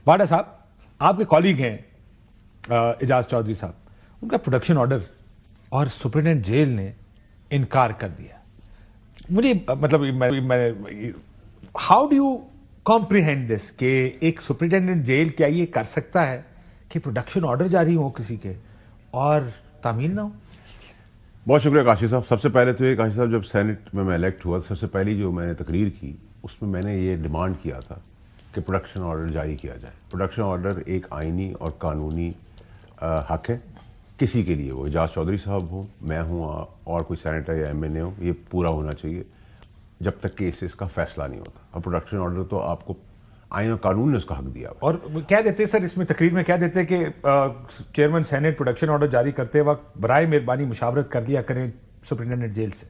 واڈا صاحب آپ کے کالیگ ہیں اعجاز چودھری صاحب, ان کا پروڈکشن آرڈر اور سپرنٹینڈنٹ جیل نے انکار کر دیا. مجھے مطلب ہاؤ ڈو یو کمپریہینڈ دس کہ ایک سپرنٹینڈنٹ جیل کیا یہ کر سکتا ہے کہ پروڈکشن آرڈر جاری ہو کسی کے اور تعمیل نہ ہو؟ بہت شکریہ کاشف صاحب. سب سے پہلے تو یہ کاشف صاحب, جب سینٹ میں الیکٹ ہوا سب سے پہلی جو میں نے تقریر کی اس میں نے یہ ڈیمانڈ کیا تھا کہ پروڈکشن آرڈر جاری کیا جائے. پروڈکشن آرڈر ایک آئینی اور قانونی حق ہے کسی کے لیے, وہ اعجاز چودھری صاحب ہوں, میں ہوں, اور کوئی سینیٹر یا ایم این اے ہو, یہ پورا ہونا چاہیے جب تک کہ اس کا فیصلہ نہیں ہوتا. اور پروڈکشن آرڈر تو آپ کو آئین اور قانون نے اس کا حق دیا. اور کہہ دیتے سر اس میں تقریر میں کہہ دیتے کہ چیئرمین سینٹ پروڈکشن آرڈر جاری کرتے وقت برائے مہربانی مشاورت کر لیا کریں سپرنٹینڈنٹ جیل سے.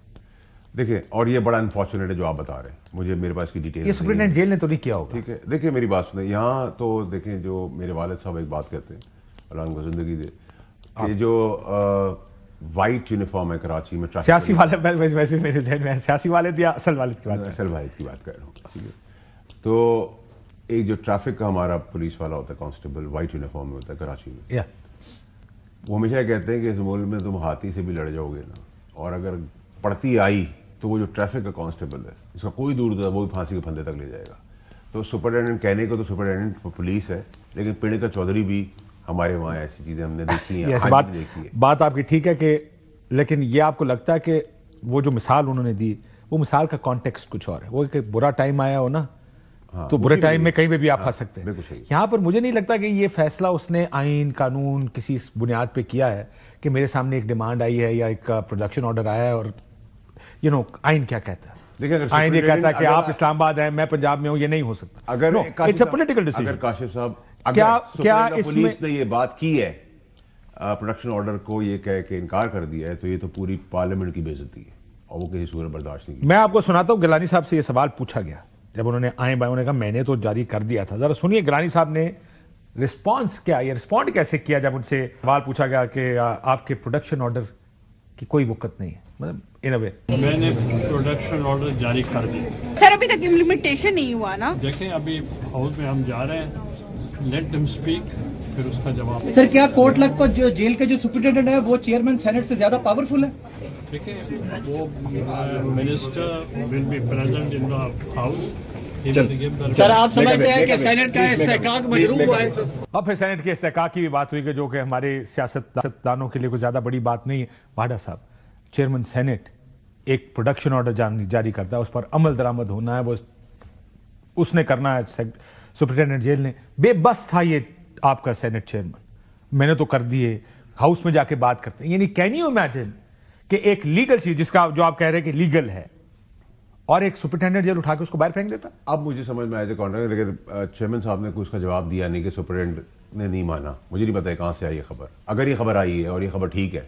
دیکھیں, اور یہ بڑا انفارچونیٹ ہے جو آپ بتا رہے ہیں, مجھے میرے پاس کی ڈیٹیل, یہ سپرنٹینڈنٹ جیل نے تو نہیں کیا ہوگا. ٹھیک ہے, دیکھیں میری بات سنیں. یہاں تو دیکھیں جو میرے والد صاحب ایک بات کہتے ہیں, اللہ ان کو زندگی دے, کہ جو وائٹ یونیفارم ہے کراچی میں, سیاسی والد, ویسے میرے ذہن میں سیاسی والد یا اصل والد کی بات, اصل والد کی بات کر رہا ہوں. تو ایک جو ٹریفک کا ہمارا پولیس والا ہوتا ہے کانسٹیبل, وائٹ یونیفارم میں ہوتا ہے کراچی میں, وہ ہمیشہ کہتے ہیں کہ اس ملک میں تم ہاتھی سے بھی لڑ جاؤ گے نا, اور اگر پڑتی آئی تو وہ جو ٹریفک کا کانسٹیبل ہے اس کا کوئی دور ہے وہ بھی پھانسی کے پھندے تک لے جائے گا. تو سپرنٹینڈنٹ کہنے کو تو سپرنٹینڈنٹ پولیس ہے, لیکن پیڑے کا چودھری بھی ہمارے وہاں ایسی چیزیں ہم نے دیکھی ہیں. بات آپ کی ٹھیک ہے کہ, لیکن یہ آپ کو لگتا ہے کہ وہ جو مثال انہوں نے دی وہ مثال کا کانٹیکسٹ کچھ اور ہے, وہ کہ برا ٹائم آیا ہو نا تو برے ٹائم میں کہیں پہ بھی آپ پھنس سکتے ہیں. یہاں پر مجھے نہیں لگتا کہ یہ فیصلہ اس نے آئین قانون کسی بنیاد پہ کیا ہے کہ میرے سامنے ایک ڈیمانڈ آئی ہے یا ایک پروڈکشن آرڈر آیا ہے اور آئین کیا کہتا ہے. آئین یہ کہتا ہے کہ آپ اسلام آباد ہیں, میں پنجاب میں ہوں, یہ نہیں ہو سکتا. اگر پولیٹیکل ڈیسیژن. اگر کاشف صاحب کیا پولیس نے یہ بات کی ہے پروڈکشن آرڈر کو یہ کہہ کے انکار کر دیا ہے, تو یہ تو پوری پارلیمنٹ کی بے عزتی ہے اور وہ کسی صورت برداشت نہیں کی. میں آپ کو سناتا ہوں, گیلانی صاحب سے یہ سوال پوچھا گیا جب انہوں نے آئیں بائیں, انہوں نے کہا میں نے تو جاری کر دیا تھا. ذرا سنیے گیلانی صاحب نے رسپانس کیا, یہ رسپونڈ کیسے کیا جب ان سے سوال پوچھا گیا کہ آپ کے پروڈکشن آرڈر کی کوئی وقت نہیں ہے. مطلب ان وے میں نے پروڈکشن آرڈر جاری کر دیا سر, ابھی تک امپلیمنٹیشن نہیں ہوا نا. دیکھیں ابھی ہاؤس میں ہم جا رہے ہیں, لیٹ دم اسپیک, پھر اس کا جواب. سر کیا کورٹ لگ پر جو جیل کے جو سپرنٹینڈنٹ ہے وہ چیئرمین سینٹ سے زیادہ پاورفل ہے؟ دیکھیں وہ minister will be present in the house. Sir آپ سمجھتے ہیں کہ سینٹ کا استحقاق مجروح ہوا ہے؟ اب پھر سینٹ کے استحقاق کی بھی بات ہوئی کہ جو کہ ہمارے سیاستدانوں کے لیے کوئی زیادہ بڑی بات نہیں ہے. واڈا صاحب, چیئرمین سینٹ ایک پروڈکشن آرڈر جاری کرتا ہے, اس پر عمل درآمد ہونا ہے, وہ اس نے کرنا ہے. سپرنٹینڈنٹ جیل نے بے بس تھا یہ آپ کا سینٹ چیئرمین, میں نے تو کر دیے, ہاؤس میں جا کے بات کرتے ہیں. یعنی کین یو امیجن کہ ایک لیگل چیز جس کا جو آپ کہہ رہے ہیں کہ لیگل ہے, اور ایک سپرنٹینڈنٹ جیل اٹھا کے اس کو باہر پھینک دیتا. اب مجھے سمجھ میں آیا کانٹریکٹ, لیکن چیئرمین صاحب نے کوئی اس کا جواب دیا نہیں کہ سپرنٹینڈنٹ نے نہیں مانا. مجھے نہیں پتا کہاں سے آئی یہ خبر. اگر یہ خبر آئی ہے اور یہ خبر ٹھیک ہے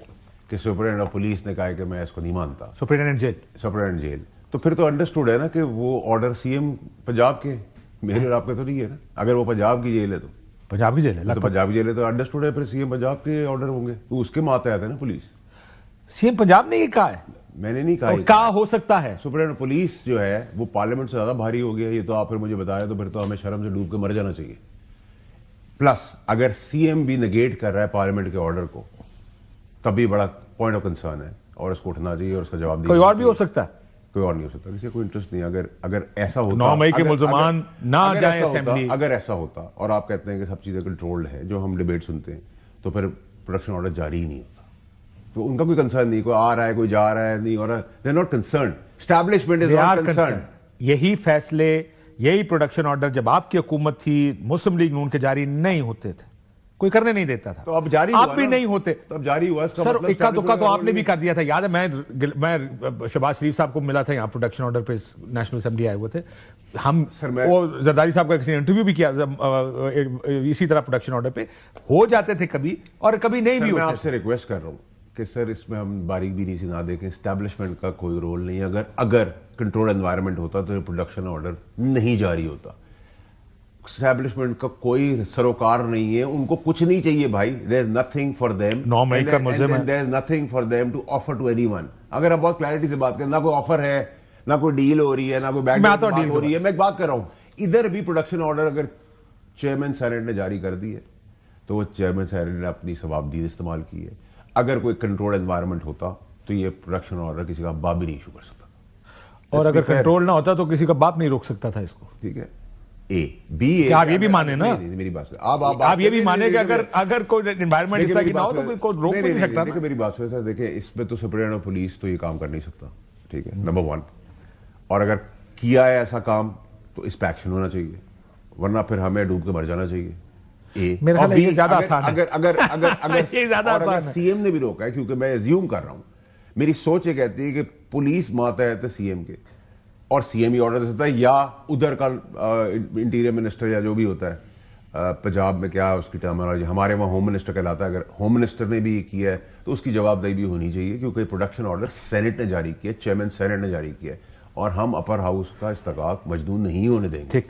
کہ سپرنٹینڈنٹ آف پولیس نے کہا کہ میں اس کو نہیں مانتا, سپرنٹینڈنٹ جیل, تو پھر تو انڈرسٹوڈ ہے نا کہ وہ آرڈر سی ایم پنجاب کے, میرے اور آپ کے تو نہیں ہے نا. اگر وہ پنجاب کی جیل ہے تو پنجاب کی جیل ہے, تو پنجاب کی جیل ہے تو انڈرسٹوڈ ہے پھر سی ایم پنجاب کے آرڈر ہوں گے, تو اس کے ماتحت ہے نا پولیس. سی ایم پنجاب نے یہ کہا ہے, میں نے نہیں کہا, کہا ہو سکتا ہے. سپرنٹینڈنٹ پولیس جو ہے وہ پارلیمنٹ سے زیادہ بھاری ہو گیا, یہ تو آپ پھر مجھے بتا رہے, تو پھر تو ہمیں شرم سے ڈوب کے مر جانا چاہیے. پلس اگر سی ایم بھی نگیٹ کر رہا ہے پارلیمنٹ کے آرڈر کو, تب بھی بڑا پوائنٹ آف کنسرن ہے, اور اس کو اٹھنا چاہیے اور اس کا جواب دیا. کوئی اور بھی ہو سکتا ہے, کوئی اور نہیں ہو سکتا, کسی کوئی انٹرسٹ نہیں. اگر ایسا ہوتا 9 مئی کے ملزمان نہ جائیں اسمبلی, اگر ایسا ہوتا اور آپ کہتے ہیں کہ سب چیزیں کنٹرولڈ ہے جو ہم ڈیبیٹ سنتے ہیں, تو پھر پروڈکشن آرڈر جاری ہی نہیں ہوتا. تو ان کا کوئی کنسرن نہیں, کوئی آ رہا ہے کوئی جا رہا ہے نہیں ہو رہا, they are not concerned. Establishment is not concerned. یہی فیصلے, یہی پروڈکشن آرڈر جب آپ کی حکومت تھی مسلم لیگ نون کے جاری نہیں ہوتے تھے, کوئی کرنے نہیں دیتا تھا, تو اب جاری آپ بھی نہیں ہوتے, تو اب جاری ہوا. سر اکا دکا تو آپ نے بھی کر دیا تھا. یاد ہے میں شہباز شریف صاحب کو ملا تھا یہاں پروڈکشن آرڈر پہ, نیشنل اسمبلی آئے ہوئے تھے ہم, وہ زرداری صاحب کا کسی انٹرویو بھی کیا اسی طرح پروڈکشن آرڈر پہ. ہو جاتے تھے کبھی اور کبھی نہیں بھی ہوتے. میں آپ سے ریکویسٹ کر رہا ہوں کہ سر اس میں ہم باریک بھی نہیں نہ دیکھیں. اسٹیبلشمنٹ کا کوئی رول نہیں ہے. اگر کنٹرول انوائرمنٹ ہوتا تو پروڈکشن آرڈر نہیں جاری ہوتا. اسٹیبلشمنٹ کا کوئی سروکار نہیں ہے, ان کو کچھ نہیں چاہیے بھائی. There is nothing for them, 9 مئی کا ملزم ہے, there is nothing for them to offer to anyone. اگر آپ بہت کلیئرٹی سے بات کریں, نہ کوئی آفر ہے, نہ کوئی ڈیل ہو رہی ہے, نہ کوئی بیک ہو رہی ہے. میں ایک بات کر رہا ہوں, ادھر بھی پروڈکشن آرڈر اگر چیئرمین سینٹ نے جاری کر دی ہے تو وہ چیئرمین سینٹ نے اپنی ثوابدید استعمال کی ہے. اگر کوئی کنٹرول انوائرمنٹ ہوتا تو یہ پروڈکشن آرڈر کسی کا باپ بھی نہیں ایشو کر سکتا تھا. اور اگر کنٹرول نہ ہوتا تو کسی کا باپ نہیں روک سکتا تھا اس کو. ٹھیک ہے. آپ یہ بھی مانے نا, میری بات سے آپ یہ بھی مانے کہ اگر کوئی انوائرمنٹ اس طرح کی نہ ہو تو کوئی روک نہیں سکتا. دیکھیں میری بات سے دیکھیں, اس میں تو سپرنٹینڈنٹ آف پولیس تو یہ کام کر نہیں سکتا. ٹھیک ہے, نمبر 1. اور اگر کیا ہے ایسا کام تو اس پہ ایکشن ہونا چاہیے, ورنہ پھر ہمیں ڈوب کے مر جانا چاہیے. میرا خیال ہے یہ زیادہ آسان ہے. اگر سی ایم نے بھی روکا ہے, کیونکہ میں ایزیوم کر رہا ہوں, میری سوچ یہ کہتی ہے کہ پولیس ماتحت ہے سی ایم کے, اور سی ایم ہی آرڈر دے سکتا ہے, یا ادھر کا انٹیریئر منسٹر یا جو بھی ہوتا ہے پنجاب میں, کیا اس کی ٹرمینالوجی, ہمارے وہاں ہوم منسٹر کہلاتا ہے. اگر ہوم منسٹر نے بھی یہ کیا ہے تو اس کی جواب دہی بھی ہونی چاہیے, کیونکہ پروڈکشن آرڈر سینٹ نے جاری کیا, چیئرمین سینٹ نے جاری کیا ہے, اور ہم اپر ہاؤس کا استحقاق مجنون نہیں ہونے دیں گے.